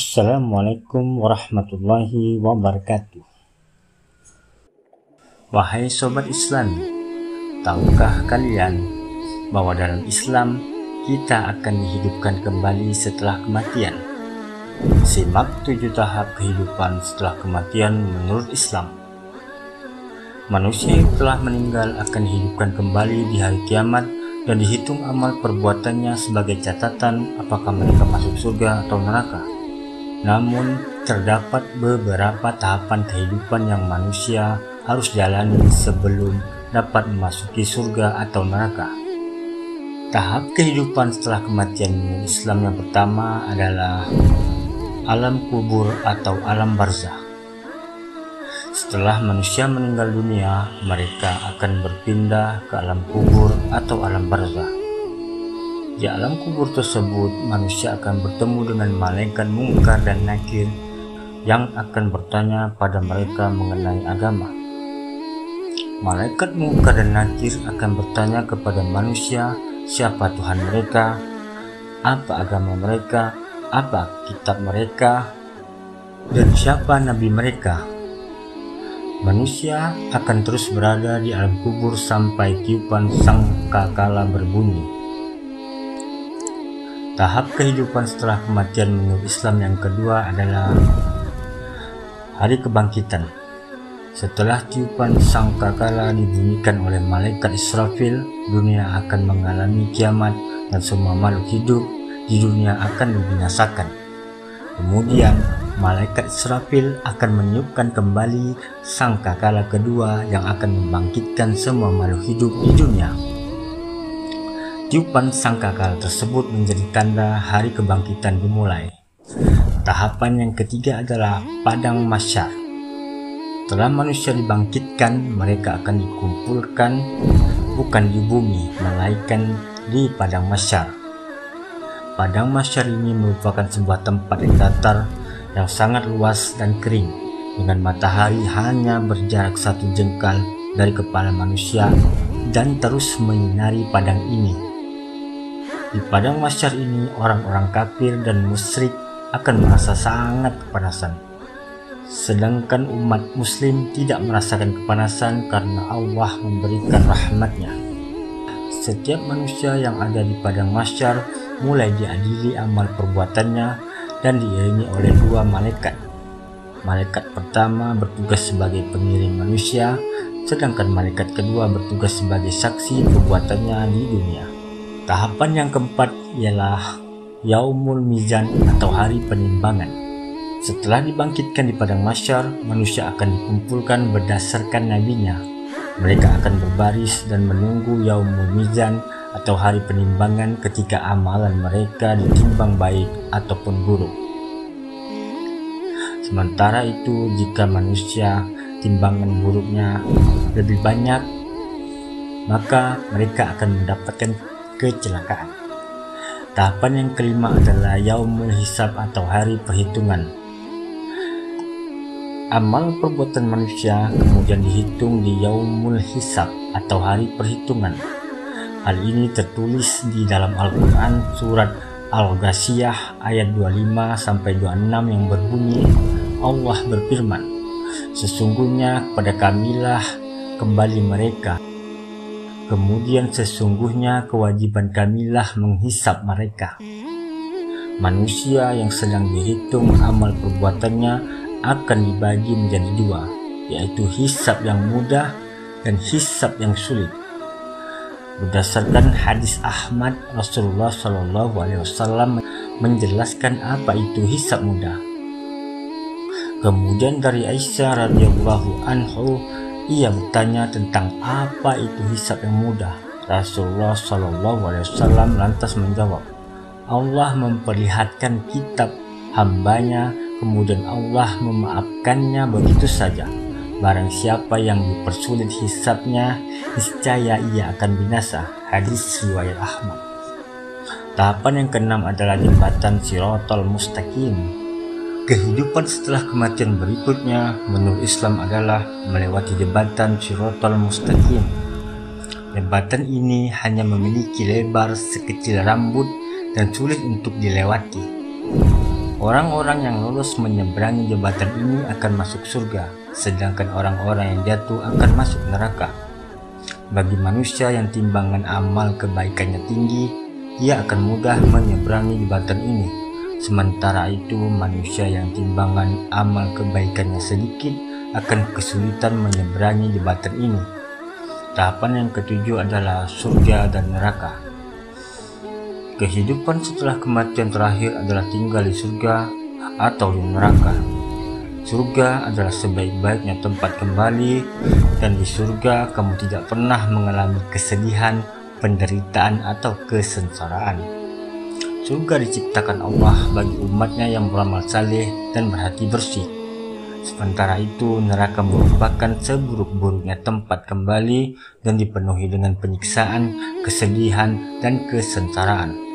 Assalamualaikum warahmatullahi wabarakatuh. Wahai sobat Islam, tahukah kalian bahwa dalam Islam kita akan dihidupkan kembali setelah kematian? Simak 7 tahap kehidupan setelah kematian menurut Islam. Manusia yang telah meninggal akan dihidupkan kembali di hari kiamat dan dihitung amal perbuatannya sebagai catatan apakah mereka masuk surga atau neraka. Namun, terdapat beberapa tahapan kehidupan yang manusia harus jalani sebelum dapat memasuki surga atau neraka. Tahap kehidupan setelah kematian menurut Islam yang pertama adalah alam kubur atau alam barzakh. Setelah manusia meninggal dunia, mereka akan berpindah ke alam kubur atau alam barzakh. Di alam kubur tersebut, manusia akan bertemu dengan malaikat Munkar dan Nakir yang akan bertanya pada mereka mengenai agama. Malaikat Munkar dan Nakir akan bertanya kepada manusia siapa Tuhan mereka, apa agama mereka, apa kitab mereka, dan siapa nabi mereka. Manusia akan terus berada di alam kubur sampai tiupan sangkakala berbunyi. Tahap kehidupan setelah kematian menurut Islam yang kedua adalah hari kebangkitan. Setelah tiupan sangkakala dibunyikan oleh malaikat Israfil, dunia akan mengalami kiamat dan semua makhluk hidup di dunia akan dibinasakan. Kemudian malaikat Israfil akan meniupkan kembali sangkakala kedua yang akan membangkitkan semua makhluk hidup di dunia. Tiupan sangkakala tersebut menjadi tanda hari kebangkitan dimulai. Tahapan yang ketiga adalah padang mahsyar. Setelah manusia dibangkitkan, mereka akan dikumpulkan bukan di bumi, melainkan di padang mahsyar. Padang mahsyar ini merupakan sebuah tempat yang datar yang sangat luas dan kering, dengan matahari hanya berjarak 1 jengkal dari kepala manusia dan terus menyinari padang ini. Di padang mahsyar ini, orang-orang kafir dan musyrik akan merasa sangat kepanasan, sedangkan umat muslim tidak merasakan kepanasan karena Allah memberikan rahmatnya. Setiap manusia yang ada di padang mahsyar mulai diadili amal perbuatannya dan diiringi oleh 2 malaikat. Malaikat pertama bertugas sebagai pengiring manusia, sedangkan malaikat kedua bertugas sebagai saksi perbuatannya di dunia. Tahapan yang keempat ialah Yaumul Mizan atau hari penimbangan. Setelah dibangkitkan di padang mahsyar, manusia akan dikumpulkan berdasarkan nabinya. Mereka akan berbaris dan menunggu Yaumul Mizan atau hari penimbangan ketika amalan mereka ditimbang baik ataupun buruk. Sementara itu, jika manusia timbangan buruknya lebih banyak, maka mereka akan mendapatkan kecelakaan. Tahapan yang kelima adalah Yaumul Hisab atau hari perhitungan. Amal perbuatan manusia kemudian dihitung di Yaumul Hisab atau hari perhitungan. Hal ini tertulis di dalam Al-Quran surat Al-Ghasyiyah ayat 25-26 yang berbunyi, Allah berfirman, sesungguhnya kepada kamilah kembali mereka, kemudian sesungguhnya kewajiban kamilah menghisap mereka. Manusia yang sedang dihitung amal perbuatannya akan dibagi menjadi 2, yaitu hisab yang mudah dan hisab yang sulit. Berdasarkan hadis Ahmad, Rasulullah SAW menjelaskan apa itu hisab mudah. Kemudian dari Aisyah radhiyallahu anhu, ia bertanya tentang apa itu hisab yang mudah. Rasulullah SAW lantas menjawab, Allah memperlihatkan kitab hambanya, kemudian Allah memaafkannya begitu saja. Barang siapa yang dipersulit hisabnya, niscaya ia akan binasa. Hadis riwayat Ahmad. Tahapan yang keenam adalah jembatan Shiratal Mustaqim. Kehidupan setelah kematian berikutnya menurut Islam adalah melewati jembatan Shiratal Mustaqim. Jembatan ini hanya memiliki lebar sekecil rambut dan sulit untuk dilewati. Orang-orang yang lolos menyeberangi jembatan ini akan masuk surga, sedangkan orang-orang yang jatuh akan masuk neraka. Bagi manusia yang timbangan amal kebaikannya tinggi, ia akan mudah menyeberangi jembatan ini. Sementara itu, manusia yang timbangan amal kebaikannya sedikit akan kesulitan menyeberangi jembatan ini. Tahapan yang ketujuh adalah surga dan neraka. Kehidupan setelah kematian terakhir adalah tinggal di surga atau di neraka. Surga adalah sebaik-baiknya tempat kembali, dan di surga kamu tidak pernah mengalami kesedihan, penderitaan, atau kesengsaraan. Surga diciptakan Allah bagi umatnya yang beramal saleh dan berhati bersih. Sementara itu, neraka merupakan seburuk-buruknya tempat kembali dan dipenuhi dengan penyiksaan, kesedihan, dan kesengsaraan.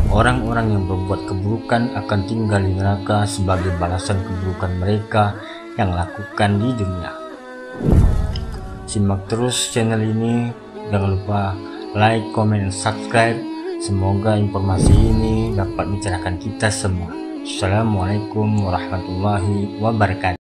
Orang-orang yang berbuat keburukan akan tinggal di neraka sebagai balasan keburukan mereka yang lakukan di dunia. Simak terus channel ini, jangan lupa like, comment, dan subscribe. Semoga informasi ini dapat mencerahkan kita semua. Assalamualaikum warahmatullahi wabarakatuh.